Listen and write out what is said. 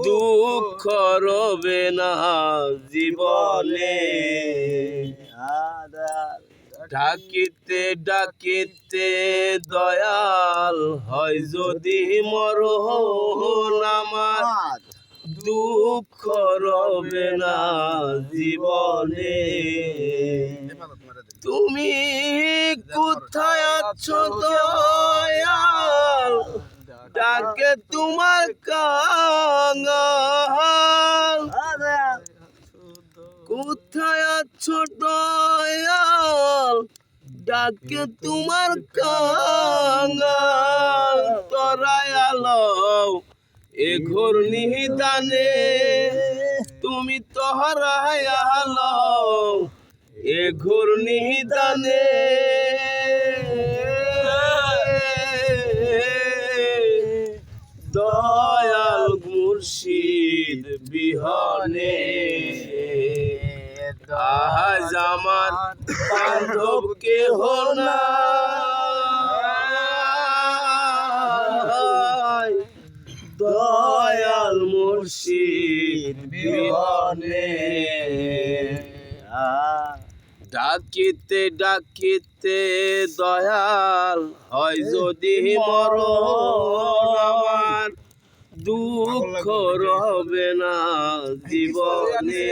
দুঃখ রবে না জীবনে। ডাকিতে ডাকিতে দয়াল হয় যদি মরণ আমার, দুঃখ রবে না জীবনে। তুমি কোথায় আছো দয়াল, ডাকে তোমার কাঙ্গাল। কোথায় আছো দয়াল, ডাকে তোমার কাঙ্গাল। তরায় আলো এ ঘোর নিদানে, তুমি তহরায় আলো এ ঘোর নিদানে। দয়াল মুর্শিদ বিহনে আজ আমার বান্ধব কেহ নাই। দয়াল মুর্শিদ বিহনে ডাকিতে ডাকিতে দয়াল হয় যদি মরণ আমার, দুঃখ রবে না জীবনে।